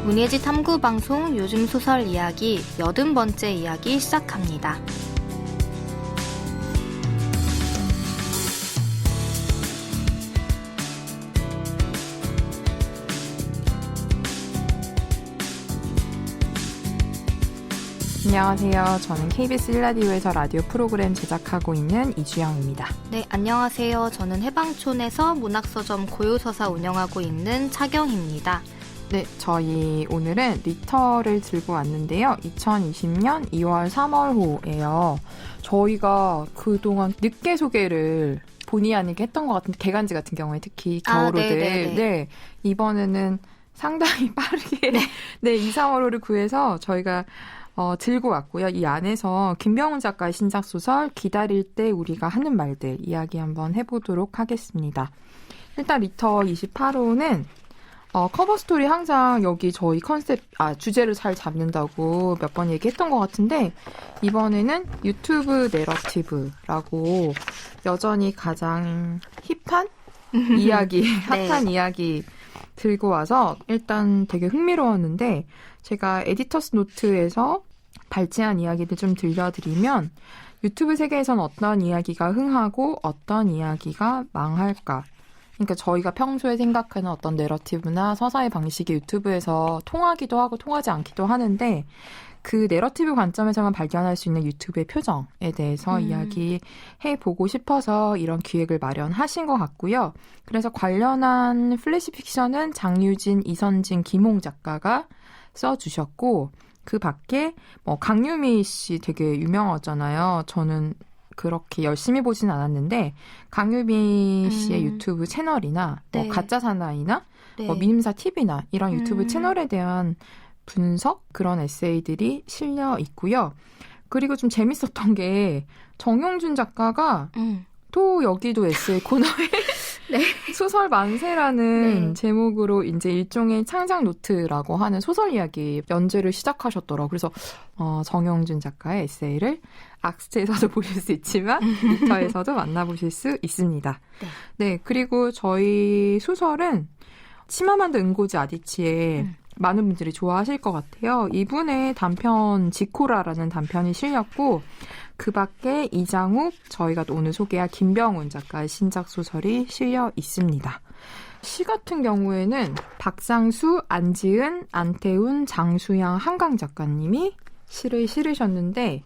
문예지 탐구방송 요즘 소설 이야기 80번째 이야기 시작합니다. 안녕하세요. 저는 KBS 1라디오에서 라디오 프로그램 제작하고 있는 이주영입니다. 네, 안녕하세요. 저는 해방촌에서 문학서점 고요서사 운영하고 있는 차경입니다. 네, 저희 오늘은 리터를 들고 왔는데요. 2020년 2월 3월호예요. 저희가 그동안 늦게 소개를 본의 아니게 했던 것 같은데 개간지 같은 경우에 특히 겨울호들 네, 이번에는 상당히 빠르게 네, 2, 3월호를 구해서 저희가 들고 왔고요. 이 안에서 김병훈 작가의 신작 소설 기다릴 때 우리가 하는 말들 이야기 한번 해보도록 하겠습니다. 일단 리터 28호는 커버 스토리 항상 여기 저희 주제를 잘 잡는다고 몇 번 얘기했던 것 같은데 이번에는 유튜브 내러티브라고 여전히 가장 힙한 이야기, 핫한 이야기 들고 와서 일단 되게 흥미로웠는데 제가 에디터스 노트에서 발췌한 이야기를 좀 들려드리면 유튜브 세계에서는 어떤 이야기가 흥하고 어떤 이야기가 망할까? 그러니까 저희가 평소에 생각하는 어떤 내러티브나 서사의 방식이 유튜브에서 통하기도 하고 통하지 않기도 하는데 그 내러티브 관점에서만 발견할 수 있는 유튜브의 표정에 대해서 이야기해보고 싶어서 이런 기획을 마련하신 것 같고요. 그래서 관련한 플래시 픽션은 장유진, 이선진, 김홍 작가가 써주셨고 그 밖에 강유미 씨 되게 유명하잖아요. 저는 그렇게 열심히 보진 않았는데 강유미 씨의 유튜브 채널이나 가짜 사나이나 미임사 TV나 이런 유튜브 채널에 대한 분석 그런 에세이들이 실려 있고요. 그리고 좀 재밌었던 게 정용준 작가가 또 여기도 에세이 코너에 소설 만세라는 제목으로 이제 일종의 창작 노트라고 하는 소설 이야기 연재를 시작하셨더라고요. 그래서 정영준 작가의 에세이를 악스트에서도 보실 수 있지만 리터에서도 만나보실 수 있습니다. 네, 그리고 저희 소설은 치마만드 은고지 아디치의 많은 분들이 좋아하실 것 같아요. 이분의 단편 지코라라는 단편이 실렸고 그 밖에 이장욱, 저희가 또 오늘 소개할 김병훈 작가의 신작 소설이 실려 있습니다. 시 같은 경우에는 박상수, 안지은, 안태훈, 장수양, 한강 작가님이 시를 실으셨는데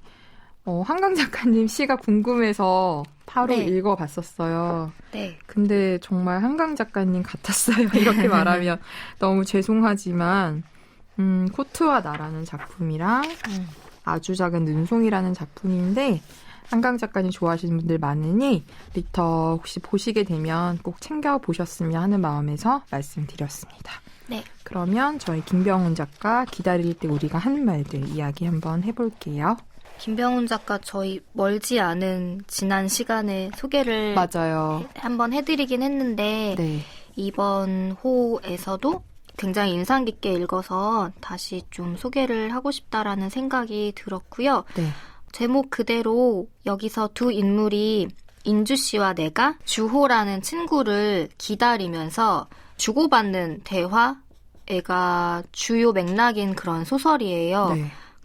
한강 작가님 시가 궁금해서 바로 읽어봤었어요. 네. 근데 정말 한강 작가님 같았어요. 이렇게 말하면 너무 죄송하지만 코트와 나라는 작품이랑 아주 작은 눈송이라는 작품인데 한강 작가님 좋아하시는 분들 많으니 리터 혹시 보시게 되면 꼭 챙겨보셨으면 하는 마음에서 말씀드렸습니다. 네. 그러면 저희 김병훈 작가 기다릴 때 우리가 하는 말들 이야기 한번 해볼게요. 김병훈 작가 저희 멀지 않은 지난 시간에 소개를 한번 해드리긴 했는데 이번 호에서도 굉장히 인상 깊게 읽어서 다시 좀 소개를 하고 싶다라는 생각이 들었고요. 제목 그대로 여기서 두 인물이 인주 씨와 내가 주호라는 친구를 기다리면서 주고받는 대화가 주요 맥락인 그런 소설이에요.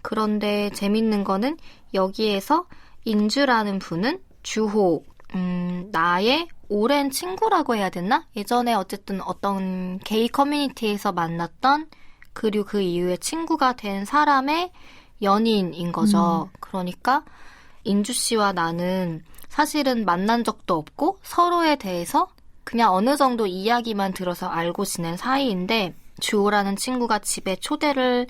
그런데 재밌는 거는 여기에서 인주라는 분은 주호, 나의 오랜 친구라고 해야 되나? 예전에 어쨌든 어떤 게이 커뮤니티에서 만났던 그리고 그 이후에 친구가 된 사람의 연인인 거죠. 그러니까 인주 씨와 나는 사실은 만난 적도 없고 서로에 대해서 그냥 어느 정도 이야기만 들어서 알고 지낸 사이인데 주호라는 친구가 집에 초대를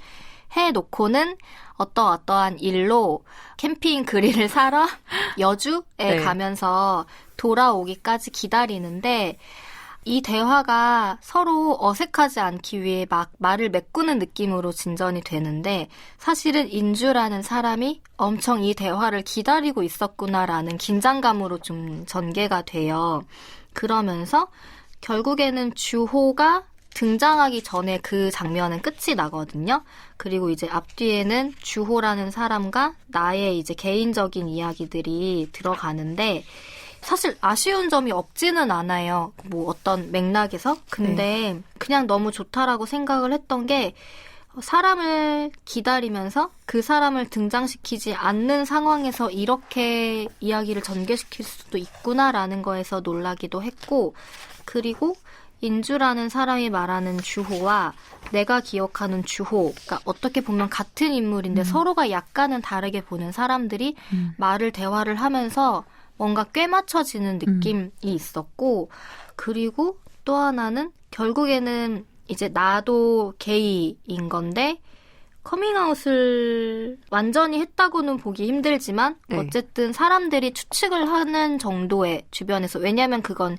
해놓고는 어떠한 일로 캠핑 그릴을 사러 여주에 가면서 돌아오기까지 기다리는데 이 대화가 서로 어색하지 않기 위해 막 말을 메꾸는 느낌으로 진전이 되는데 사실은 인주라는 사람이 엄청 이 대화를 기다리고 있었구나라는 긴장감으로 좀 전개가 돼요. 그러면서 결국에는 주호가 등장하기 전에 그 장면은 끝이 나거든요. 그리고 이제 앞뒤에는 주호라는 사람과 나의 이제 개인적인 이야기들이 들어가는데 사실 아쉬운 점이 없지는 않아요. 뭐 어떤 맥락에서. 근데 그냥 너무 좋다라고 생각을 했던 게 사람을 기다리면서 그 사람을 등장시키지 않는 상황에서 이렇게 이야기를 전개시킬 수도 있구나라는 거에서 놀라기도 했고, 그리고 인주라는 사람이 말하는 주호와 내가 기억하는 주호, 그러니까 어떻게 보면 같은 인물인데 서로가 약간은 다르게 보는 사람들이 대화를 하면서 뭔가 꿰맞춰지는 느낌이 있었고, 그리고 또 하나는 결국에는 이제 나도 게이인 건데 커밍아웃을 완전히 했다고는 보기 힘들지만 네. 어쨌든 사람들이 추측을 하는 정도의 주변에서, 왜냐하면 그건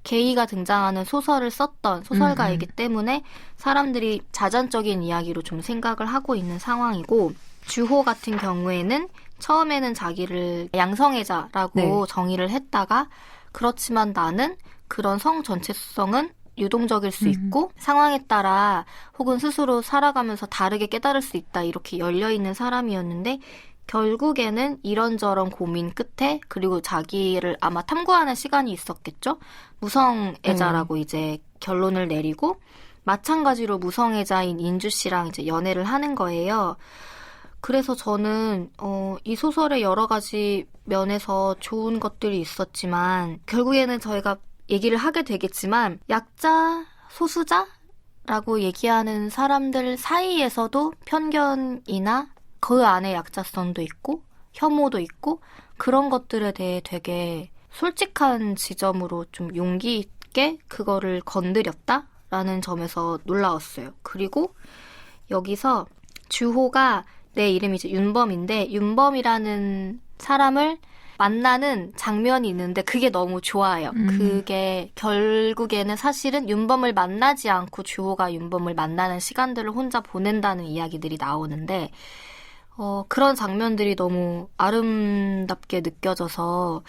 게이가 등장하는 소설을 썼던 소설가이기 때문에 사람들이 자전적인 이야기로 좀 생각을 하고 있는 상황이고, 주호 같은 경우에는 처음에는 자기를 양성애자라고 네. 정의를 했다가 그렇지만 나는 그런 성 전체성은 유동적일 수 있고 상황에 따라 혹은 스스로 살아가면서 다르게 깨달을 수 있다, 이렇게 열려있는 사람이었는데 결국에는 이런저런 고민 끝에, 그리고 자기를 아마 탐구하는 시간이 있었겠죠. 무성애자라고 이제 결론을 내리고 마찬가지로 무성애자인 인주 씨랑 이제 연애를 하는 거예요. 그래서 저는 이 소설의 여러 가지 면에서 좋은 것들이 있었지만 결국에는 저희가 얘기를 하게 되겠지만 약자, 소수자라고 얘기하는 사람들 사이에서도 편견이나 그 안에 약자성도 있고 혐오도 있고 그런 것들에 대해 되게 솔직한 지점으로 좀 용기 있게 그거를 건드렸다라는 점에서 놀라웠어요. 그리고 여기서 주호가, 내 이름이 이제 윤범인데 윤범이라는 사람을 만나는 장면이 있는데 그게 너무 좋아요. 그게 결국에는 사실은 윤범을 만나지 않고 주호가 윤범을 만나는 시간들을 혼자 보낸다는 이야기들이 나오는데 그런 장면들이 너무 아름답게 느껴져서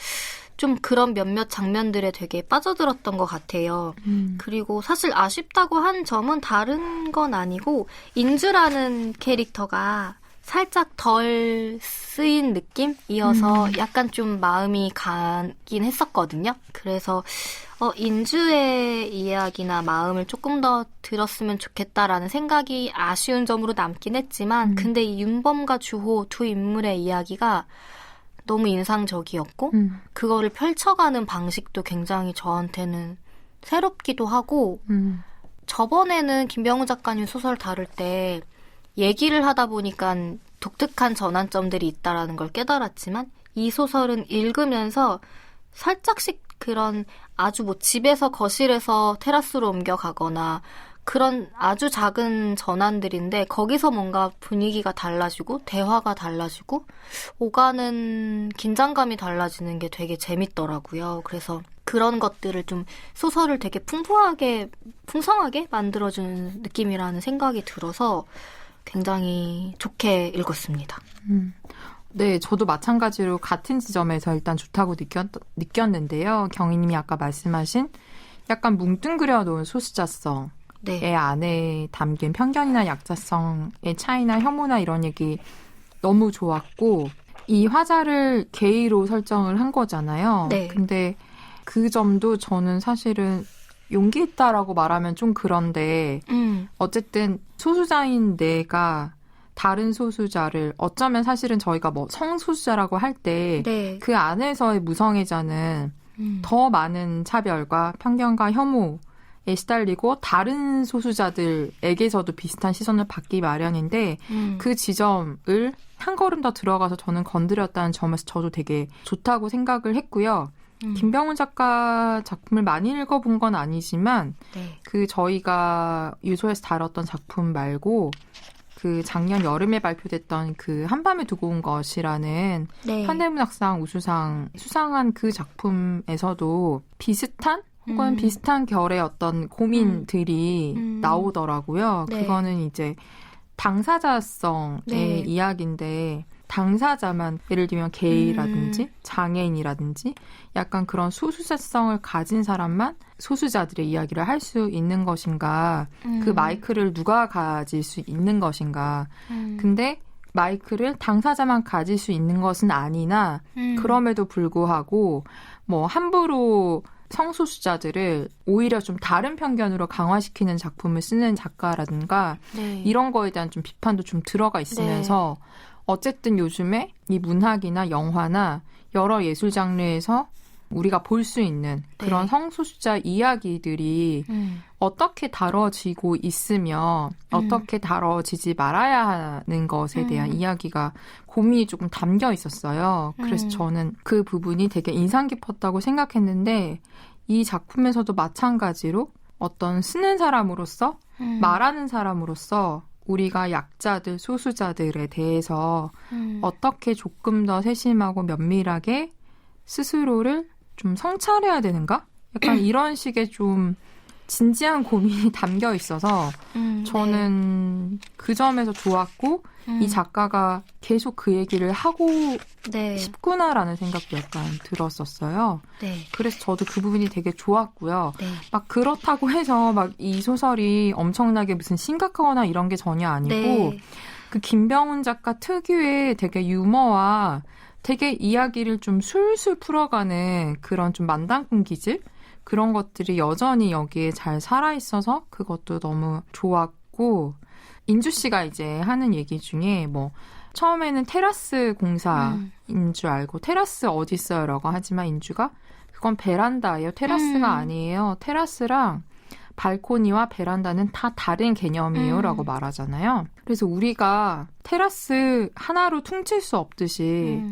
좀 그런 몇몇 장면들에 되게 빠져들었던 것 같아요. 그리고 사실 아쉽다고 한 점은 다른 건 아니고 인주라는 캐릭터가 살짝 덜 쓰인 느낌이어서 약간 좀 마음이 가긴 했었거든요. 그래서 인주의 이야기나 마음을 조금 더 들었으면 좋겠다라는 생각이 아쉬운 점으로 남긴 했지만 근데 이 윤범과 주호 두 인물의 이야기가 너무 인상적이었고 그거를 펼쳐가는 방식도 굉장히 저한테는 새롭기도 하고 저번에는 김병우 작가님 소설 다룰 때 얘기를 하다 보니까 독특한 전환점들이 있다라는 걸 깨달았지만 이 소설은 읽으면서 살짝씩 그런 아주 뭐 집에서 거실에서 테라스로 옮겨가거나 그런 아주 작은 전환들인데 거기서 뭔가 분위기가 달라지고 대화가 달라지고 오가는 긴장감이 달라지는 게 되게 재밌더라고요. 그래서 그런 것들을 좀 소설을 되게 풍성하게 만들어주는 느낌이라는 생각이 들어서 굉장히 좋게 읽었습니다. 네, 저도 마찬가지로 같은 지점에서 일단 좋다고 느꼈는데요. 경희님이 아까 말씀하신 약간 뭉뚱그려 놓은 소수자성의 안에 담긴 편견이나 약자성의 차이나 혐오나 이런 얘기 너무 좋았고 이 화자를 게이로 설정을 한 거잖아요. 네. 근데 그 점도 저는 사실은 용기 있다라고 말하면 좀 그런데 어쨌든 소수자인 내가 다른 소수자를 어쩌면 사실은 저희가 뭐 성소수자라고 할 때 그 안에서의 무성애자는 더 많은 차별과 편견과 혐오에 시달리고 다른 소수자들에게서도 비슷한 시선을 받기 마련인데 그 지점을 한 걸음 더 들어가서 저는 건드렸다는 점에서 저도 되게 좋다고 생각을 했고요. 김병훈 작가 작품을 많이 읽어본 건 아니지만 그 저희가 유소에서 다뤘던 작품 말고 그 작년 여름에 발표됐던 그 한밤에 두고 온 것이라는 현대문학상 우수상 수상한 그 작품에서도 비슷한 혹은 비슷한 결의 어떤 고민들이 나오더라고요. 그거는 이제 당사자성의 이야기인데 당사자만 예를 들면 게이라든지 장애인이라든지 약간 그런 소수자성을 가진 사람만 소수자들의 이야기를 할 수 있는 것인가 그 마이크를 누가 가질 수 있는 것인가 근데 마이크를 당사자만 가질 수 있는 것은 아니나 그럼에도 불구하고 뭐 함부로 성소수자들을 오히려 좀 다른 편견으로 강화시키는 작품을 쓰는 작가라든가 네. 이런 거에 대한 좀 비판도 좀 들어가 있으면서 어쨌든 요즘에 이 문학이나 영화나 여러 예술 장르에서 우리가 볼 수 있는 그런 성소수자 이야기들이 어떻게 다뤄지고 있으며 어떻게 다뤄지지 말아야 하는 것에 대한 이야기가 고민이 조금 담겨 있었어요. 그래서 저는 그 부분이 되게 인상 깊었다고 생각했는데 이 작품에서도 마찬가지로 어떤 쓰는 사람으로서 말하는 사람으로서 우리가 약자들, 소수자들에 대해서 어떻게 조금 더 세심하고 면밀하게 스스로를 좀 성찰해야 되는가? 약간 이런 식의 좀 진지한 고민이 담겨 있어서 저는 그 점에서 좋았고 이 작가가 계속 그 얘기를 하고 싶구나라는 생각도 약간 들었었어요. 네. 그래서 저도 그 부분이 되게 좋았고요. 네. 막 그렇다고 해서 막 이 소설이 엄청나게 무슨 심각하거나 이런 게 전혀 아니고 그 김병훈 작가 특유의 되게 유머와 되게 이야기를 좀 술술 풀어가는 그런 좀 만담꾼 기질? 그런 것들이 여전히 여기에 잘 살아있어서 그것도 너무 좋았고, 인주 씨가 이제 하는 얘기 중에 뭐, 처음에는 테라스 공사인 줄 알고, 테라스 어디 있어요? 라고 하지만 인주가, 그건 베란다예요. 테라스가 아니에요. 테라스랑 발코니와 베란다는 다 다른 개념이에요. 라고 말하잖아요. 그래서 우리가 테라스 하나로 퉁칠 수 없듯이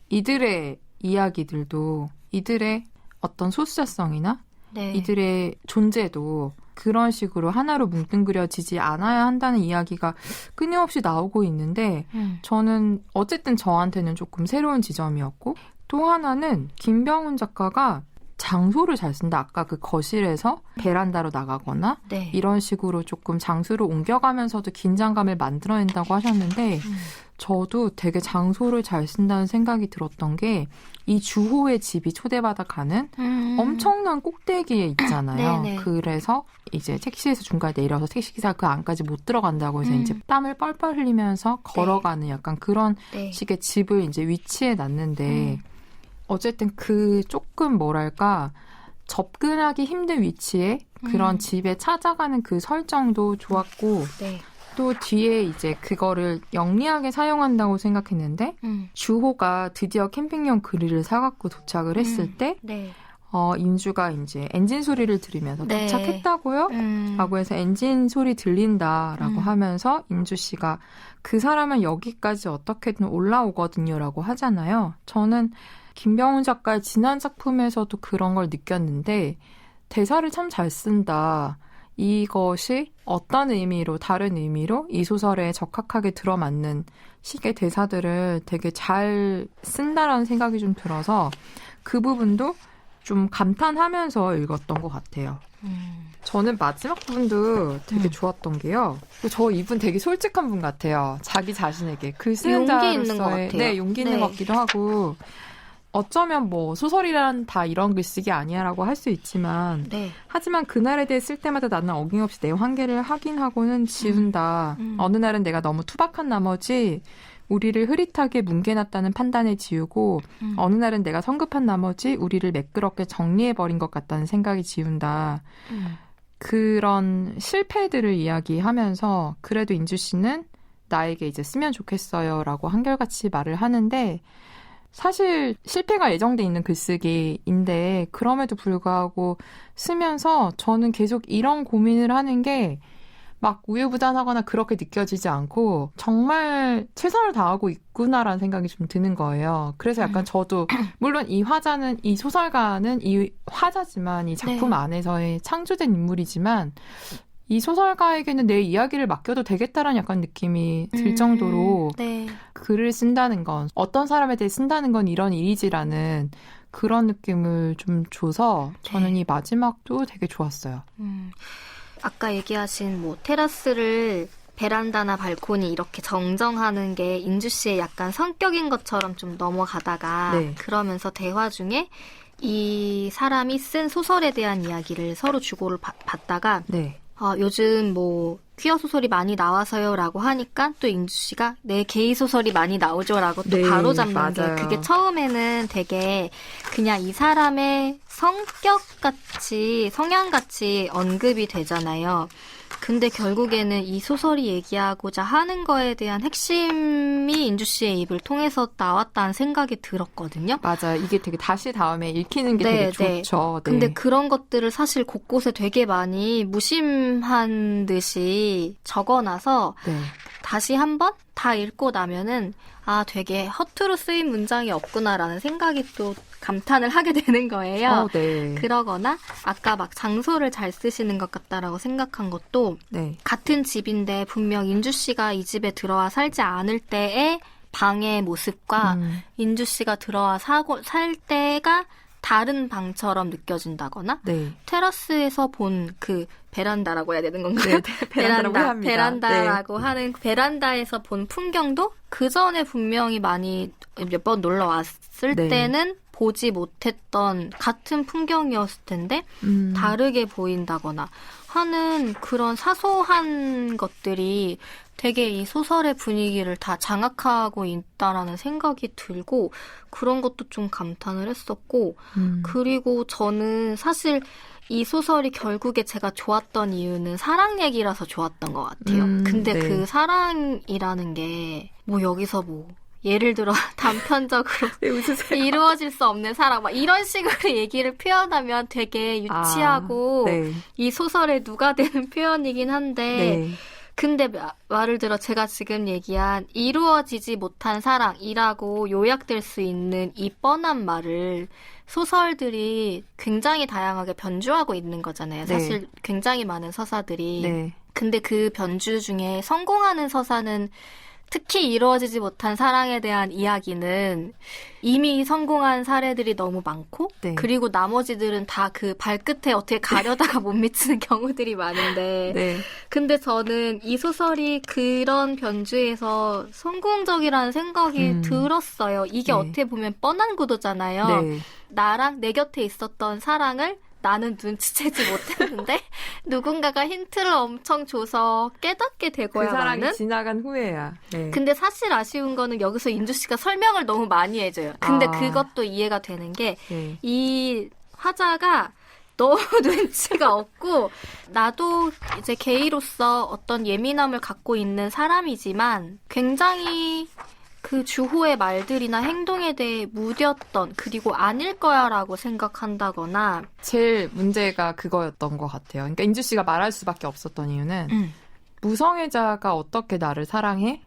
이들의 이야기들도 이들의 어떤 소수자성이나 이들의 존재도 그런 식으로 하나로 뭉뚱그려지지 않아야 한다는 이야기가 끊임없이 나오고 있는데 저는 어쨌든 저한테는 조금 새로운 지점이었고 또 하나는 김병훈 작가가 장소를 잘 쓴다. 아까 그 거실에서 베란다로 나가거나 이런 식으로 조금 장소를 옮겨가면서도 긴장감을 만들어낸다고 하셨는데 저도 되게 장소를 잘 쓴다는 생각이 들었던 게 이 주호의 집이 초대받아 가는 엄청난 꼭대기에 있잖아요. 그래서 이제 택시에서 중간에 내려서 택시기사가 그 안까지 못 들어간다고 해서 이제 땀을 뻘뻘 흘리면서 걸어가는 약간 그런 식의 집을 이제 위치해 놨는데 어쨌든 그 조금 뭐랄까 접근하기 힘든 위치에 그런 집에 찾아가는 그 설정도 좋았고 또 뒤에 이제 그거를 영리하게 사용한다고 생각했는데 주호가 드디어 캠핑용 그릴을 사갖고 도착을 했을 때 인주가 이제 엔진 소리를 들으면서 도착했다고요? 라고 해서 엔진 소리 들린다라고 하면서 인주 씨가 그 사람은 여기까지 어떻게든 올라오거든요 라고 하잖아요. 저는 김병훈 작가의 지난 작품에서도 그런 걸 느꼈는데 대사를 참 잘 쓴다. 이것이 어떤 의미로 다른 의미로 이 소설에 적합하게 들어맞는 식의 대사들을 되게 잘 쓴다라는 생각이 좀 들어서 그 부분도 좀 감탄하면서 읽었던 것 같아요. 저는 마지막 부분도 되게 좋았던 게요. 저 이분 되게 솔직한 분 같아요. 자기 자신에게 글 쓰는 자로서의 용기 있는 것 같기도 하고 어쩌면 뭐 소설이란 다 이런 글쓰기 아니야라고 할 수 있지만 하지만 그날에 대해 쓸 때마다 나는 어김없이 내 한계를 확인하고는 지운다. 어느 날은 내가 너무 투박한 나머지 우리를 흐릿하게 뭉개놨다는 판단에 지우고 어느 날은 내가 성급한 나머지 우리를 매끄럽게 정리해버린 것 같다는 생각이 지운다. 그런 실패들을 이야기하면서 그래도 인주 씨는 나에게 이제 쓰면 좋겠어요라고 한결같이 말을 하는데 사실 실패가 예정돼 있는 글쓰기인데 그럼에도 불구하고 쓰면서 저는 계속 이런 고민을 하는 게 막 우유부단하거나 그렇게 느껴지지 않고 정말 최선을 다하고 있구나라는 생각이 좀 드는 거예요. 그래서 약간 저도 물론 이 화자는 이 소설가는 이 화자지만 이 작품 안에서의 창조된 인물이지만 이 소설가에게는 내 이야기를 맡겨도 되겠다라는 약간 느낌이 들 정도로 글을 쓴다는 건 어떤 사람에 대해 쓴다는 건 이런 일이지라는 그런 느낌을 좀 줘서 저는 이 마지막도 되게 좋았어요. 아까 얘기하신 뭐 테라스를 베란다나 발코니 이렇게 정정하는 게 인주 씨의 약간 성격인 것처럼 좀 넘어가다가 그러면서 대화 중에 이 사람이 쓴 소설에 대한 이야기를 서로 주고를 받다가 요즘 뭐 퀴어 소설이 많이 나와서요 라고 하니까 또 인주 씨가 네 게이 소설이 많이 나오죠 라고 또 바로 잡는 게 그게 처음에는 되게 그냥 이 사람의 성격같이, 성향같이 언급이 되잖아요. 근데 결국에는 이 소설이 얘기하고자 하는 거에 대한 핵심이 인주 씨의 입을 통해서 나왔다는 생각이 들었거든요. 맞아요. 이게 되게 다시 다음에 읽히는 게 되게 좋죠. 네. 근데 그런 것들을 사실 곳곳에 되게 많이 무심한 듯이 적어놔서 다시 한번 다 읽고 나면은 되게 허투루 쓰인 문장이 없구나라는 생각이 또 감탄을 하게 되는 거예요. 그러거나 아까 막 장소를 잘 쓰시는 것 같다라고 생각한 것도 같은 집인데 분명 인주 씨가 이 집에 들어와 살지 않을 때의 방의 모습과 인주 씨가 들어와 살 때가 다른 방처럼 느껴진다거나 테라스에서 본 그 베란다라고 해야 되는 건가요? 베란다라고 하는 베란다에서 본 풍경도 그 전에 분명히 많이 몇 번 놀러 왔을 때는 보지 못했던 같은 풍경이었을 텐데 다르게 보인다거나 하는 그런 사소한 것들이 되게 이 소설의 분위기를 다 장악하고 있다라는 생각이 들고 그런 것도 좀 감탄을 했었고 그리고 저는 사실 이 소설이 결국에 제가 좋았던 이유는 사랑 얘기라서 좋았던 것 같아요. 근데 그 사랑이라는 게 뭐 여기서 뭐 예를 들어 단편적으로 이루어질 수 없는 사랑 막 이런 식으로 얘기를 표현하면 되게 유치하고 이 소설에 누가 되는 표현이긴 한데 근데 말을 들어 제가 지금 얘기한 이루어지지 못한 사랑이라고 요약될 수 있는 이 뻔한 말을 소설들이 굉장히 다양하게 변주하고 있는 거잖아요. 사실 굉장히 많은 서사들이. 근데 그 변주 중에 성공하는 서사는 특히 이루어지지 못한 사랑에 대한 이야기는 이미 성공한 사례들이 너무 많고 그리고 나머지들은 다 그 발끝에 어떻게 가려다가 못 미치는 경우들이 많은데 근데 저는 이 소설이 그런 변주에서 성공적이라는 생각이 들었어요. 이게 어떻게 보면 뻔한 구도잖아요. 나랑 내 곁에 있었던 사랑을 나는 눈치채지 못했는데 누군가가 힌트를 엄청 줘서 깨닫게 되고야 그 사랑이 마는. 지나간 후에야. 근데 사실 아쉬운 거는 여기서 인주 씨가 설명을 너무 많이 해줘요. 근데 그것도 이해가 되는 게 이 화자가 너무 눈치가 없고 나도 이제 게이로서 어떤 예민함을 갖고 있는 사람이지만 굉장히 그 주호의 말들이나 행동에 대해 무뎠던 그리고 아닐 거야라고 생각한다거나 제일 문제가 그거였던 것 같아요. 그러니까 인주 씨가 말할 수밖에 없었던 이유는 무성애자가 어떻게 나를 사랑해?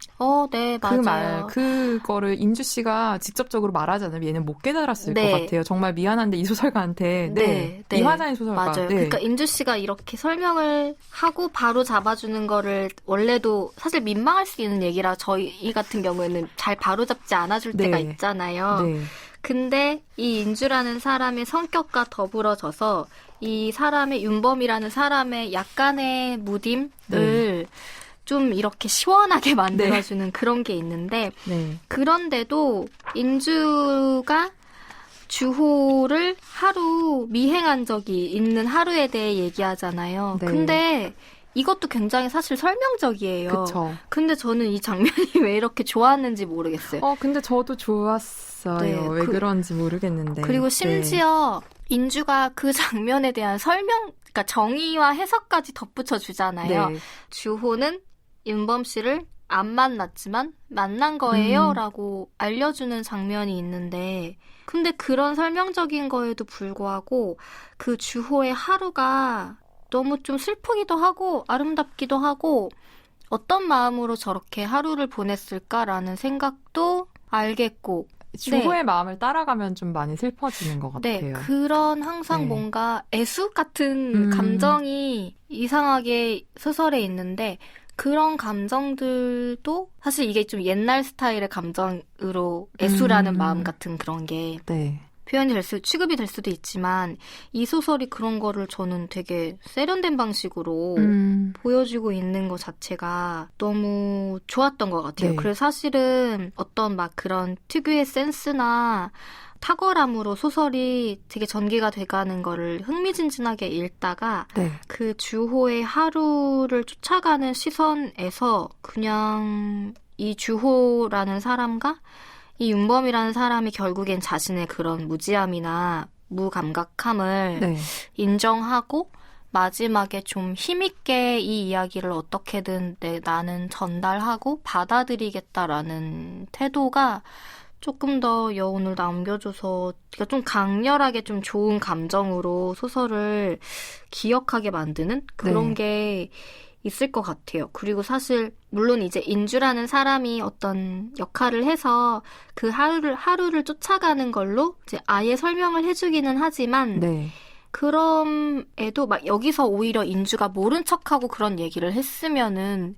네, 맞아요. 그거를 인주 씨가 직접적으로 말하잖아요. 얘는 못 깨달았을 것 같아요. 정말 미안한데 이 소설가한테. 이 화자의 소설가. 맞아요. 그러니까 인주 씨가 이렇게 설명을 하고 바로 잡아주는 거를 원래도 사실 민망할 수 있는 얘기라 저희 같은 경우에는 잘 바로잡지 않아줄 때가 있잖아요. 근데 이 인주라는 사람의 성격과 더불어져서 이 사람의 윤범이라는 사람의 약간의 무딤을 좀 이렇게 시원하게 만들어주는 그런 게 있는데 그런데도 인주가 주호를 하루 미행한 적이 있는 하루에 대해 얘기하잖아요. 근데 이것도 굉장히 사실 설명적이에요. 근데 저는 이 장면이 왜 이렇게 좋았는지 모르겠어요. 근데 저도 좋았어요. 왜 그런지 모르겠는데. 그리고 심지어 인주가 그 장면에 대한 그러니까 정의와 해석까지 덧붙여 주잖아요. 주호는 윤범 씨를 안 만났지만 만난 거예요 라고 알려주는 장면이 있는데 근데 그런 설명적인 거에도 불구하고 그 주호의 하루가 너무 좀 슬프기도 하고 아름답기도 하고 어떤 마음으로 저렇게 하루를 보냈을까라는 생각도 알겠고 주호의 마음을 따라가면 좀 많이 슬퍼지는 것 같아요. 그런 항상 뭔가 애수 같은 감정이 이상하게 소설에 있는데 그런 감정들도 사실 이게 좀 옛날 스타일의 감정으로 애수라는 마음 같은 그런 게 취급이 될 수도 있지만 이 소설이 그런 거를 저는 되게 세련된 방식으로 보여주고 있는 것 자체가 너무 좋았던 것 같아요. 그래서 사실은 어떤 막 그런 특유의 센스나 탁월함으로 소설이 되게 전개가 돼가는 거를 흥미진진하게 읽다가 그 주호의 하루를 쫓아가는 시선에서 그냥 이 주호라는 사람과 이 윤범이라는 사람이 결국엔 자신의 그런 무지함이나 무감각함을 네. 인정하고 마지막에 좀 힘있게 이 이야기를 어떻게든 나는 전달하고 받아들이겠다라는 태도가 조금 더 여운을 남겨줘서 그러니까 좀 강렬하게 좀 좋은 감정으로 소설을 기억하게 만드는 그런 게 있을 것 같아요. 그리고 사실 물론 이제 인주라는 사람이 어떤 역할을 해서 그 하루를 쫓아가는 걸로 이제 아예 설명을 해주기는 하지만 그럼에도 막 여기서 오히려 인주가 모른 척하고 그런 얘기를 했으면은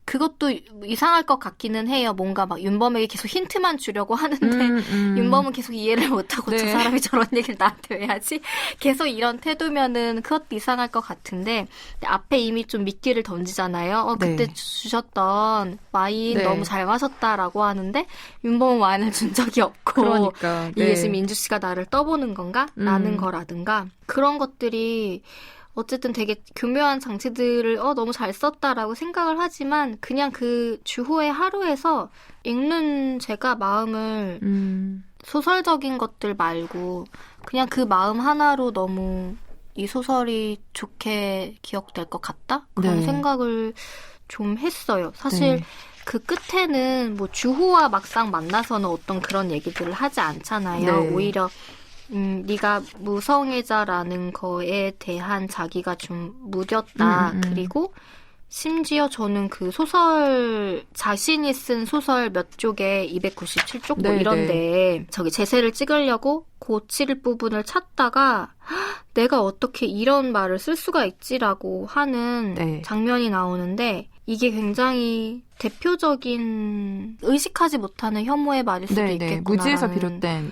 그것도 이상할 것 같기는 해요. 뭔가 막 윤범에게 계속 힌트만 주려고 하는데 윤범은 계속 이해를 못하고 저 사람이 저런 얘기를 나한테 왜 하지? 계속 이런 태도면은 그것도 이상할 것 같은데 앞에 이미 좀 미끼를 던지잖아요. 그때 주셨던 와인 너무 잘 마셨다라고 하는데 윤범은 와인을 준 적이 없고 그러니까, 이게 지금 인주 씨가 나를 떠보는 건가? 라는 거라든가 그런 것들이 어쨌든 되게 교묘한 장치들을 너무 잘 썼다라고 생각을 하지만 그냥 그 주호의 하루에서 읽는 제가 마음을 소설적인 것들 말고 그냥 그 마음 하나로 너무 이 소설이 좋게 기억될 것 같다? 그런 생각을 좀 했어요. 사실 그 끝에는 뭐 주호와 막상 만나서는 어떤 그런 얘기들을 하지 않잖아요. 오히려 네가 무성애자라는 거에 대한 자기가 좀 무뎠다. 그리고 심지어 저는 그 소설 자신이 쓴 소설 몇 쪽에 297쪽 뭐 이런데 저기 제세를 찍으려고 고칠 부분을 찾다가 내가 어떻게 이런 말을 쓸 수가 있지라고 하는 장면이 나오는데 이게 굉장히 대표적인 의식하지 못하는 혐오의 말일 수도 있겠구나. 무지에서 비롯된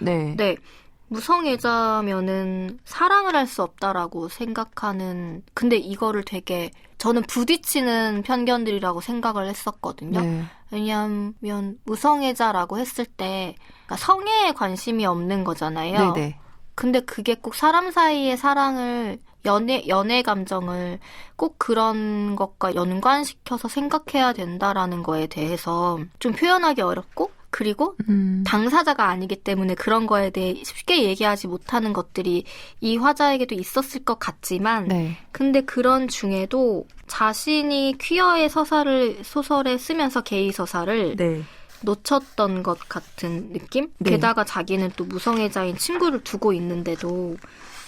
무성애자면은 사랑을 할 수 없다라고 생각하는 근데 이거를 되게 저는 부딪히는 편견들이라고 생각을 했었거든요. 왜냐하면 무성애자라고 했을 때 그러니까 성애에 관심이 없는 거잖아요. 근데 그게 꼭 사람 사이의 사랑을 연애 감정을 꼭 그런 것과 연관시켜서 생각해야 된다라는 거에 대해서 좀 표현하기 어렵고 그리고 당사자가 아니기 때문에 그런 거에 대해 쉽게 얘기하지 못하는 것들이 이 화자에게도 있었을 것 같지만 근데 그런 중에도 자신이 퀴어의 소설을 쓰면서 게이 서사를 놓쳤던 것 같은 느낌? 게다가 자기는 또 무성애자인 친구를 두고 있는데도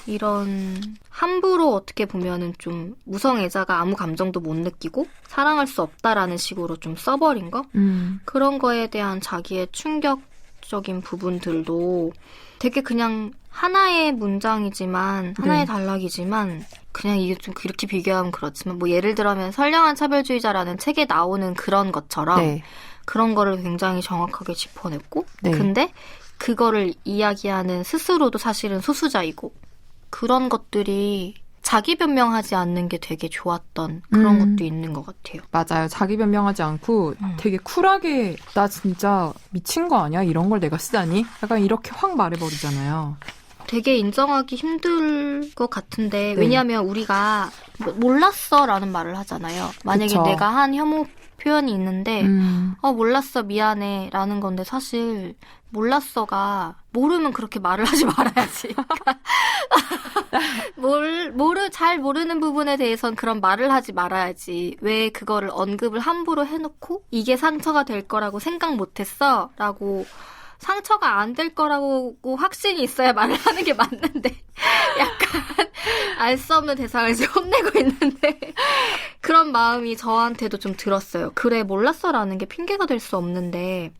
이런 함부로 어떻게 보면은 좀 무성애자가 아무 감정도 못 느끼고 사랑할 수 없다라는 식으로 좀 써버린 거? 그런 거에 대한 자기의 충격적인 부분들도 되게 그냥 하나의 문장이지만 하나의 단락이지만 그냥 이게 좀 그렇게 비교하면 그렇지만 뭐 예를 들면 선량한 차별주의자라는 책에 나오는 그런 것처럼 그런 거를 굉장히 정확하게 짚어냈고 근데 그거를 이야기하는 스스로도 사실은 소수자이고 그런 것들이 자기 변명하지 않는 게 되게 좋았던 그런 것도 있는 것 같아요. 맞아요. 자기 변명하지 않고 되게 쿨하게 나 진짜 미친 거 아니야? 이런 걸 내가 쓰다니? 약간 이렇게 확 말해버리잖아요. 되게 인정하기 힘들 것 같은데 왜냐하면 우리가 몰랐어라는 말을 하잖아요. 만약에 내가 한 혐오 표현이 있는데 몰랐어 미안해 라는 건데 사실 몰랐어가 모르면 그렇게 말을 하지 말아야지. 잘 모르는 부분에 대해서는 그런 말을 하지 말아야지. 왜 그거를 언급을 함부로 해놓고 이게 상처가 될 거라고 생각 못했어? 라고 상처가 안 될 거라고 확신이 있어야 말을 하는 게 맞는데 약간 알 수 없는 대상을 이제 혼내고 있는데 그런 마음이 저한테도 좀 들었어요. 그래 몰랐어라는 게 핑계가 될 수 없는데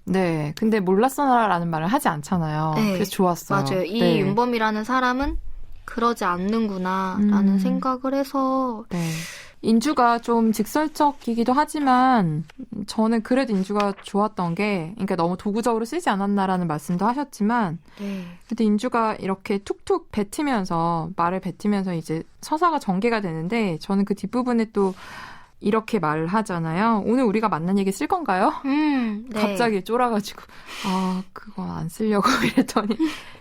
근데 몰랐어라는 말을 하지 않잖아요. 그래서 좋았어요. 맞아요. 이 윤범이라는 사람은 그러지 않는구나 라는 생각을 해서 인주가 좀 직설적이기도 하지만 저는 그래도 인주가 좋았던 게 그러니까 너무 도구적으로 쓰지 않았나라는 말씀도 하셨지만 그래도 인주가 이렇게 툭툭 말을 뱉으면서 이제 서사가 전개가 되는데 저는 그 뒷부분에 또 이렇게 말을 하잖아요. 오늘 우리가 만난 얘기 쓸 건가요? 갑자기 쫄아가지고 그거 안 쓰려고 이랬더니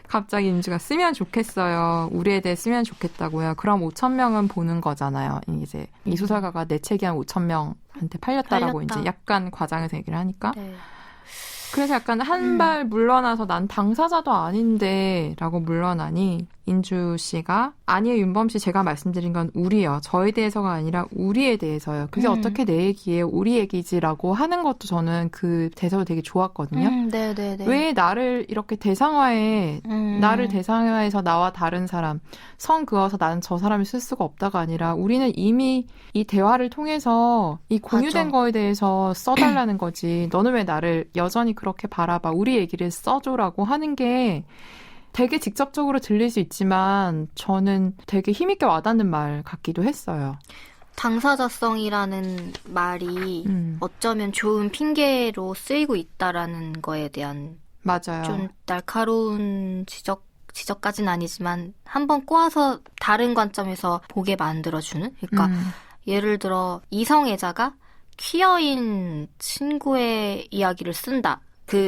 갑자기 인주가 쓰면 좋겠어요. 우리에 대해 쓰면 좋겠다고요. 그럼 5,000명은 보는 거잖아요. 이제 이 소설가가 내 책이 한 5,000명한테 팔렸다라고 이제 약간 과장해서 얘기를 하니까. 그래서 약간 한 발 물러나서 난 당사자도 아닌데 라고 물러나니 인주 씨가 아니에요, 윤범 씨, 제가 말씀드린 건 우리요. 저에 대해서가 아니라 우리에 대해서요. 그게 어떻게 내 얘기예요? 우리 얘기지라고 하는 것도 저는 그 대사도 되게 좋았거든요. 네네네. 왜 나를 이렇게 나를 대상화해서 나와 다른 사람, 선 그어서 나는 저 사람을 쓸 수가 없다가 아니라 우리는 이미 이 대화를 통해서 이 공유된 맞아. 거에 대해서 써달라는 거지. 너는 왜 나를 여전히 그렇게 바라봐. 우리 얘기를 써줘라고 하는 게 되게 직접적으로 들릴 수 있지만 저는 되게 힘있게 와닿는 말 같기도 했어요. 당사자성이라는 말이 어쩌면 좋은 핑계로 쓰이고 있다라는 거에 대한 맞아요. 좀 날카로운 지적까지는 아니지만 한번 꼬아서 다른 관점에서 보게 만들어주는? 그러니까 예를 들어 이성애자가 퀴어인 친구의 이야기를 쓴다.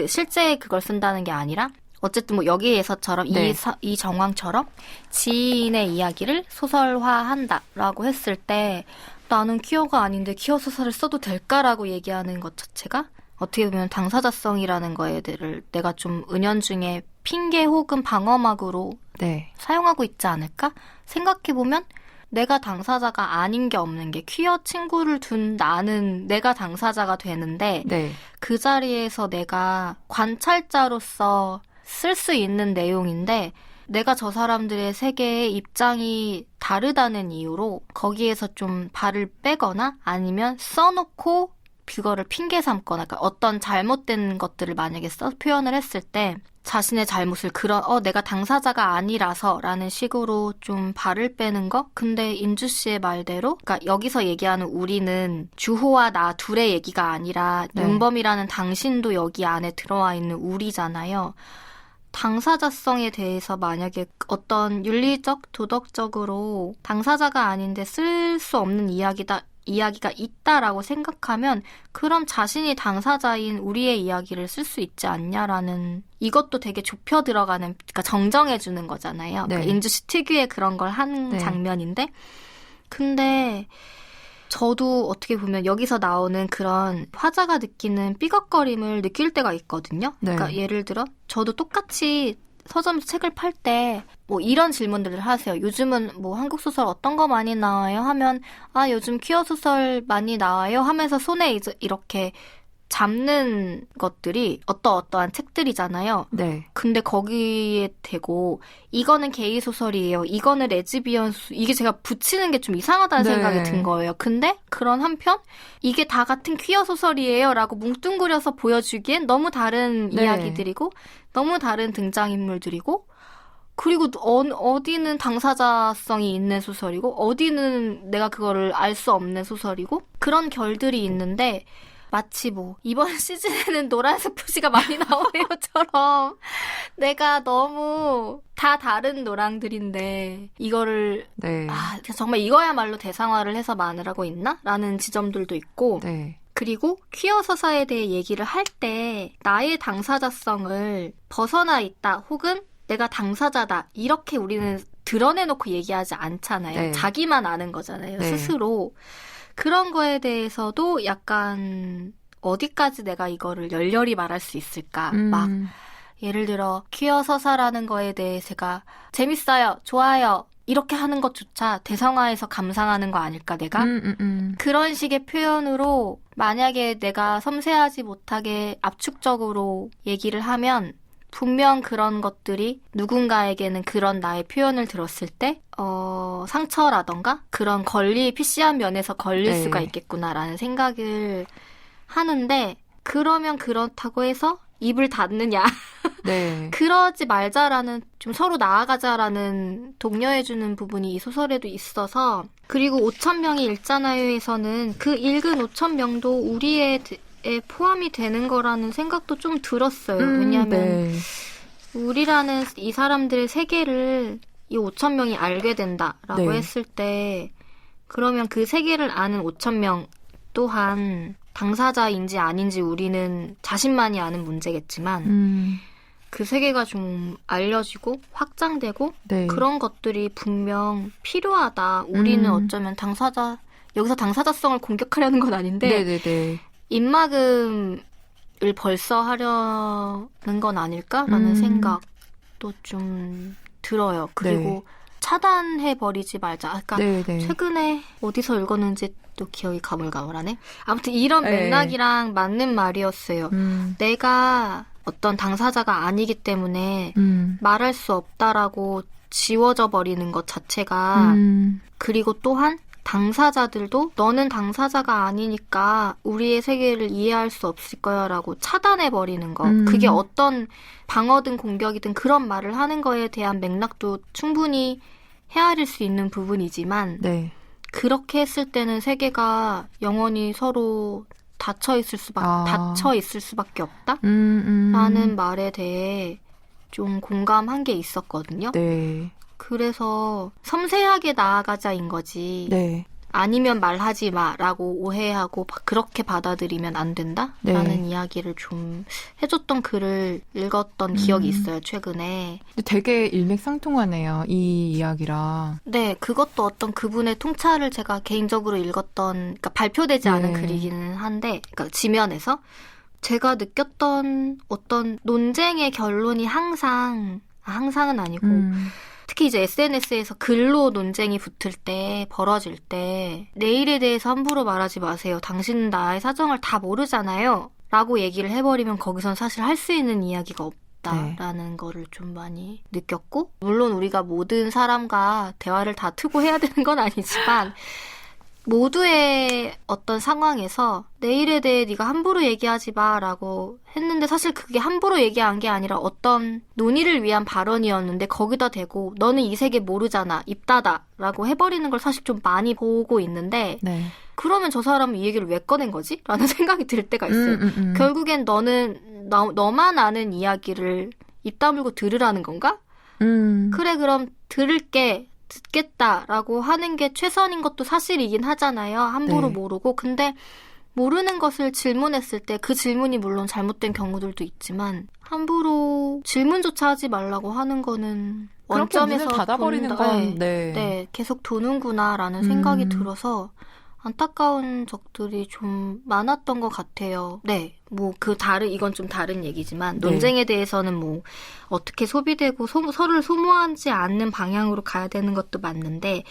실제 그걸 쓴다는 게 아니라 어쨌든 뭐 여기에서처럼 네. 이 정황처럼 지인의 이야기를 소설화한다라고 했을 때 나는 퀴어가 아닌데 퀴어 소설을 써도 될까라고 얘기하는 것 자체가 어떻게 보면 당사자성이라는 거에 대해서 내가 좀 은연중에 핑계 혹은 방어막으로 네. 사용하고 있지 않을까? 생각해보면 내가 당사자가 아닌 게 없는 게 퀴어 친구를 둔 나는 내가 당사자가 되는데 네. 그 자리에서 내가 관찰자로서 쓸 수 있는 내용인데 내가 저 사람들의 세계의 입장이 다르다는 이유로 거기에서 좀 발을 빼거나 아니면 써놓고 그거를 핑계 삼거나 그러니까 어떤 잘못된 것들을 만약에 표현을 했을 때 자신의 잘못을 내가 당사자가 아니라서 라는 식으로 좀 발을 빼는 거? 근데 인주 씨의 말대로 그러니까 여기서 얘기하는 우리는 주호와 나 둘의 얘기가 아니라 네. 윤범이라는 당신도 여기 안에 들어와 있는 우리잖아요. 당사자성에 대해서 만약에 어떤 윤리적, 도덕적으로 당사자가 아닌데 쓸 수 없는 이야기가 있다라고 생각하면 그럼 자신이 당사자인 우리의 이야기를 쓸 수 있지 않냐라는 이것도 되게 좁혀 들어가는 그러니까 정정해주는 거잖아요. 네. 그러니까 인주씨 특유의 그런 걸 한 네. 장면인데 근데 저도 어떻게 보면 여기서 나오는 그런 화자가 느끼는 삐걱거림을 느낄 때가 있거든요. 네. 그러니까 예를 들어 저도 똑같이 서점에서 책을 팔 때 뭐 이런 질문들을 하세요. 요즘은 뭐 한국 소설 어떤 거 많이 나와요? 하면 요즘 퀴어 소설 많이 나와요? 하면서 손에 이제 이렇게 잡는 것들이 어떠한 책들이잖아요. 네. 근데 거기에 대고 이거는 게이 소설이에요. 이거는 레즈비언 이게 제가 붙이는 게 좀 이상하다는 네. 생각이 든 거예요. 근데 그런 한편 이게 다 같은 퀴어 소설이에요 라고 뭉뚱그려서 보여주기엔 너무 다른 네. 이야기들이고 너무 다른 등장인물들이고 그리고 어디는 당사자성이 있는 소설이고 어디는 내가 그거를 알 수 없는 소설이고 그런 결들이 있는데 마치 뭐 이번 시즌에는 노란색 표시가 많이 나오네요처럼 내가 너무 다 다른 노랑들인데 이거를 네. 정말 이거야말로 대상화를 해서 마늘하고 있나? 라는 지점들도 있고 네. 그리고 퀴어 서사에 대해 얘기를 할 때 나의 당사자성을 벗어나 있다 혹은 내가 당사자다 이렇게 우리는 드러내놓고 얘기하지 않잖아요. 네. 자기만 아는 거잖아요. 네. 스스로. 그런 거에 대해서도 약간 어디까지 내가 이거를 열렬히 말할 수 있을까. 막 예를 들어 퀴어 서사라는 거에 대해 제가 재밌어요. 좋아요. 이렇게 하는 것조차 대상화해서 감상하는 거 아닐까 내가? 그런 식의 표현으로 만약에 내가 섬세하지 못하게 압축적으로 얘기를 하면 분명 그런 것들이 누군가에게는 그런 나의 표현을 들었을 때 상처라던가 그런 PC한 면에서 걸릴 네. 수가 있겠구나라는 생각을 하는데 그러면 그렇다고 해서 입을 닫느냐 네. 그러지 말자라는 좀 서로 나아가자라는 독려해주는 부분이 이 소설에도 있어서 그리고 5,000명이 읽잖아요에서는 그 읽은 5,000명도 우리의 포함이 되는 거라는 생각도 좀 들었어요. 왜냐하면 네. 우리라는 이 사람들의 세계를 이 5,000명이 알게 된다라고 네. 했을 때 그러면 그 세계를 아는 5,000명 또한 당사자인지 아닌지 우리는 자신만이 아는 문제겠지만 그 세계가 좀 알려지고 확장되고 네. 그런 것들이 분명 필요하다. 우리는 어쩌면 여기서 당사자성을 공격하려는 건 아닌데 네네네. 입막음을 벌써 하려는 건 아닐까라는 생각도 좀 들어요. 그리고 네. 차단해버리지 말자. 그러니까 네네. 최근에 어디서 읽었는지 또 기억이 가물가물하네. 아무튼 이런 네. 맥락이랑 맞는 말이었어요. 내가 어떤 당사자가 아니기 때문에 말할 수 없다라고 지워져 버리는 것 자체가 그리고 또한 당사자들도 너는 당사자가 아니니까 우리의 세계를 이해할 수 없을 거야 라고 차단해버리는 거. 그게 어떤 방어든 공격이든 그런 말을 하는 거에 대한 맥락도 충분히 헤아릴 수 있는 부분이지만 네. 그렇게 했을 때는 세계가 영원히 서로 닫혀 있을 수밖에 없다? 라는 말에 대해 좀 공감한 게 있었거든요. 네. 그래서 섬세하게 나아가자인 거지. 네. 아니면 말하지 마라고 오해하고 그렇게 받아들이면 안 된다라는 이야기를 좀 해줬던 글을 읽었던 기억이 있어요, 최근에. 근데 되게 일맥상통하네요, 이 이야기랑. 네, 그것도 어떤 그분의 통찰을 제가 개인적으로 읽었던, 그러니까 발표되지 않은 글이기는 한데, 그러니까 지면에서 제가 느꼈던 어떤 논쟁의 결론이 항상은 아니고, 특히 이제 SNS에서 글로 논쟁이 붙을 때, 벌어질 때, 내 일에 대해서 함부로 말하지 마세요. 당신은 나의 사정을 다 모르잖아요. 라고 얘기를 해버리면 거기선 사실 할 수 있는 이야기가 없다라는 거를 좀 많이 느꼈고, 물론 우리가 모든 사람과 대화를 다투고 해야 되는 건 아니지만, 모두의 어떤 상황에서 내 일에 대해 네가 함부로 얘기하지 마라고 했는데 사실 그게 함부로 얘기한 게 아니라 어떤 논의를 위한 발언이었는데 거기다 대고 너는 이 세계 모르잖아, 입 닫아 라고 해버리는 걸 사실 좀 많이 보고 있는데 네. 그러면 저 사람은 이 얘기를 왜 꺼낸 거지? 라는 생각이 들 때가 있어요. 결국엔 너만 아는 이야기를 입 다물고 들으라는 건가? 그래 그럼 들을게. 듣겠다라고 하는 게 최선인 것도 사실이긴 하잖아요. 함부로 네. 모르고. 근데 모르는 것을 질문했을 때 그 질문이 물론 잘못된 경우들도 있지만 함부로 질문조차 하지 말라고 하는 거는 원점에서 닫아버리는 건 네, 계속 도는구나라는 생각이 들어서 안타까운 적들이 좀 많았던 것 같아요. 네, 이건 좀 다른 얘기지만, 논쟁에 대해서는 어떻게 소비되고 서로를 소모하지 않는 방향으로 가야 되는 것도 맞는데,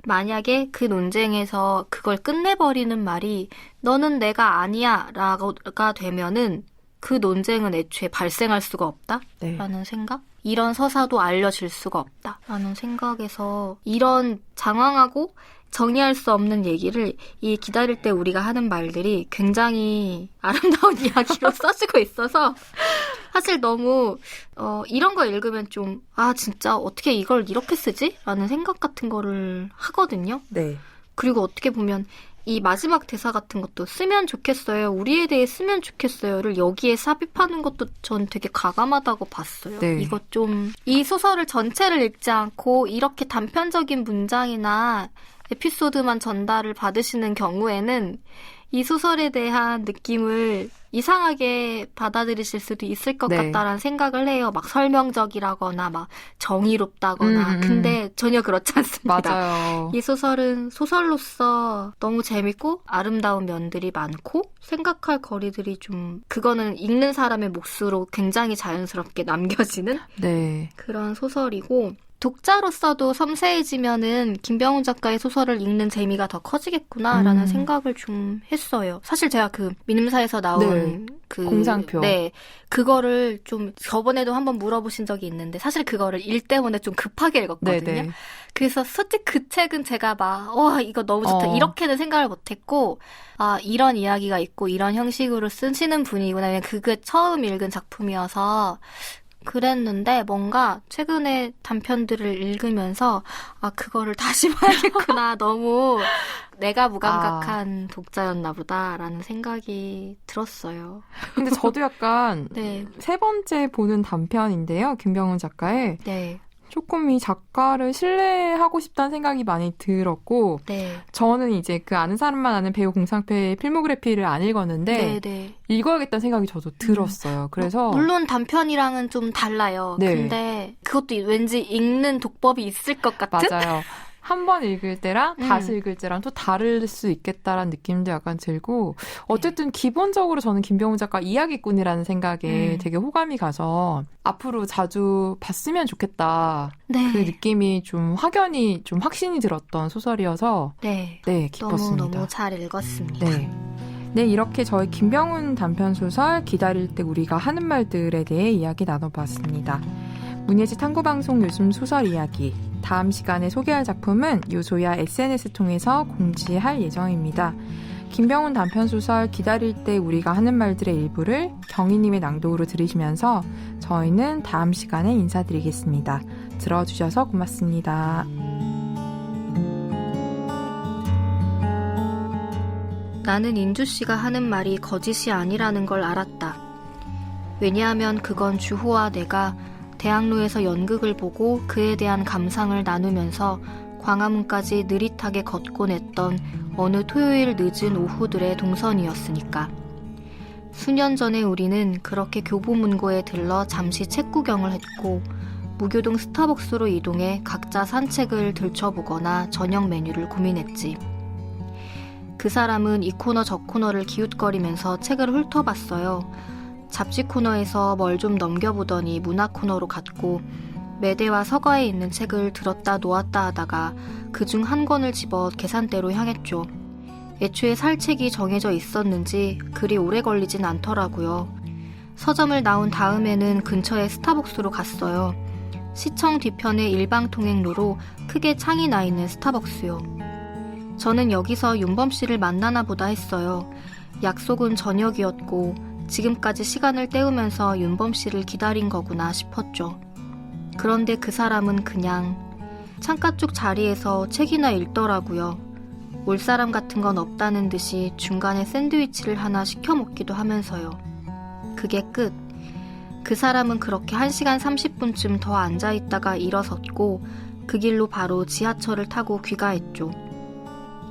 만약에 그 논쟁에서 그걸 끝내버리는 말이, 너는 내가 아니야, 라가 되면은, 그 논쟁은 애초에 발생할 수가 없다? 라는 생각? 이런 서사도 알려질 수가 없다? 라는 생각에서, 이런 장황하고, 정의할 수 없는 얘기를 이 기다릴 때 우리가 하는 말들이 굉장히 아름다운 이야기로 써지고 있어서 사실 너무 이런 거 읽으면 좀 진짜 어떻게 이걸 이렇게 쓰지? 라는 생각 같은 거를 하거든요. 네. 그리고 어떻게 보면 이 마지막 대사 같은 것도 쓰면 좋겠어요. 우리에 대해 쓰면 좋겠어요를 여기에 삽입하는 것도 전 되게 과감하다고 봤어요. 네. 이거 좀 이 소설을 전체를 읽지 않고 이렇게 단편적인 문장이나 에피소드만 전달을 받으시는 경우에는 이 소설에 대한 느낌을 이상하게 받아들이실 수도 있을 것 같다라는 생각을 해요. 막 설명적이라거나 막 정의롭다거나. 근데 전혀 그렇지 않습니다. 맞아요. 이 소설은 소설로서 너무 재밌고 아름다운 면들이 많고 생각할 거리들이 좀 그거는 읽는 사람의 몫으로 굉장히 자연스럽게 남겨지는 그런 소설이고 독자로서도 섬세해지면은 김병훈 작가의 소설을 읽는 재미가 더 커지겠구나라는 생각을 좀 했어요. 사실 제가 그 민음사에서 나온 그 공상표. 그거를 좀 저번에도 한번 물어보신 적이 있는데 사실 그거를 일 때문에 좀 급하게 읽었거든요. 그래서 솔직히 그 책은 제가 이거 너무 좋다. 이렇게는 생각을 못했고 이런 이야기가 있고 이런 형식으로 쓰시는 분이구나. 왜냐면 그게 처음 읽은 작품이어서 그랬는데 뭔가 최근에 단편들을 읽으면서 그거를 다시 봐야겠구나. 너무 내가 무감각한 독자였나 보다라는 생각이 들었어요. 근데 저도 약간 세 번째 보는 단편인데요. 김병훈 작가의 조금 이 작가를 신뢰하고 싶다는 생각이 많이 들었고 저는 이제 그 아는 사람만 아는 배우 공상표의 필모그래피를 안 읽었는데 읽어야겠다는 생각이 저도 들었어요. 그래서 물론 단편이랑은 좀 달라요. 근데 그것도 왠지 읽는 독법이 있을 것 같은? 맞아요. 한 번 읽을 때랑 다시 읽을 때랑 또 다를 수 있겠다라는 느낌도 약간 들고 어쨌든 기본적으로 저는 김병훈 작가 이야기꾼이라는 생각에 되게 호감이 가서 앞으로 자주 봤으면 좋겠다. 네. 그 느낌이 좀 확연히 좀 확신이 들었던 소설이어서 네, 기뻤습니다. 너무 잘 읽었습니다. 네, 이렇게 저희 김병훈 단편소설 기다릴 때 우리가 하는 말들에 대해 이야기 나눠봤습니다. 문예지 탐구방송 요즘 소설 이야기 다음 시간에 소개할 작품은 요소야 SNS 통해서 공지할 예정입니다. 김병훈 단편소설 기다릴 때 우리가 하는 말들의 일부를 경희님의 낭독으로 들으시면서 저희는 다음 시간에 인사드리겠습니다. 들어주셔서 고맙습니다. 나는 인주 씨가 하는 말이 거짓이 아니라는 걸 알았다. 왜냐하면 그건 주호와 내가 대학로에서 연극을 보고 그에 대한 감상을 나누면서 광화문까지 느릿하게 걷곤 했던 어느 토요일 늦은 오후들의 동선이었으니까. 수년 전에 우리는 그렇게 교보문고에 들러 잠시 책 구경을 했고 무교동 스타벅스로 이동해 각자 산책을 들춰보거나 저녁 메뉴를 고민했지. 그 사람은 이 코너 저 코너를 기웃거리면서 책을 훑어봤어요. 잡지 코너에서 뭘 좀 넘겨보더니 문학 코너로 갔고 매대와 서가에 있는 책을 들었다 놓았다 하다가 그중 한 권을 집어 계산대로 향했죠. 애초에 살 책이 정해져 있었는지 그리 오래 걸리진 않더라고요. 서점을 나온 다음에는 근처의 스타벅스로 갔어요. 시청 뒤편의 일방통행로로 크게 창이 나 있는 스타벅스요. 저는 여기서 윤범 씨를 만나나 보다 했어요. 약속은 저녁이었고 지금까지 시간을 때우면서 윤범 씨를 기다린 거구나 싶었죠. 그런데 그 사람은 그냥 창가 쪽 자리에서 책이나 읽더라고요. 올 사람 같은 건 없다는 듯이 중간에 샌드위치를 하나 시켜 먹기도 하면서요. 그게 끝. 그 사람은 그렇게 1시간 30분쯤 더 앉아있다가 일어섰고 그 길로 바로 지하철을 타고 귀가했죠.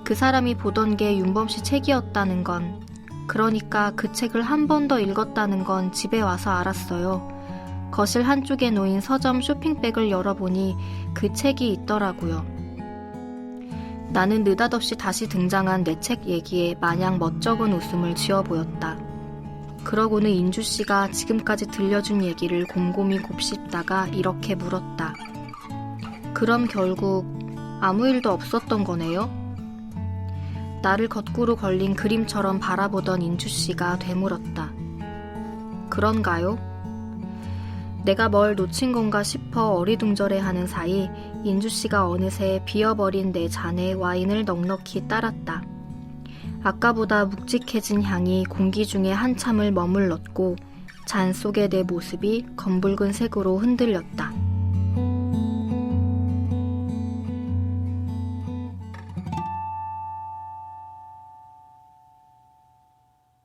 그 사람이 보던 게 윤범 씨 책이었다는 건, 그러니까 그 책을 한 번 더 읽었다는 건 집에 와서 알았어요. 거실 한쪽에 놓인 서점 쇼핑백을 열어보니 그 책이 있더라고요. 나는 느닷없이 다시 등장한 내 책 얘기에 마냥 멋쩍은 웃음을 지어 보였다. 그러고는 인주 씨가 지금까지 들려준 얘기를 곰곰이 곱씹다가 이렇게 물었다. 그럼 결국 아무 일도 없었던 거네요? 나를 거꾸로 걸린 그림처럼 바라보던 인주 씨가 되물었다. 그런가요? 내가 뭘 놓친 건가 싶어 어리둥절해하는 사이 인주 씨가 어느새 비어버린 내 잔에 와인을 넉넉히 따랐다. 아까보다 묵직해진 향이 공기 중에 한참을 머물렀고 잔 속의 내 모습이 검붉은 색으로 흔들렸다.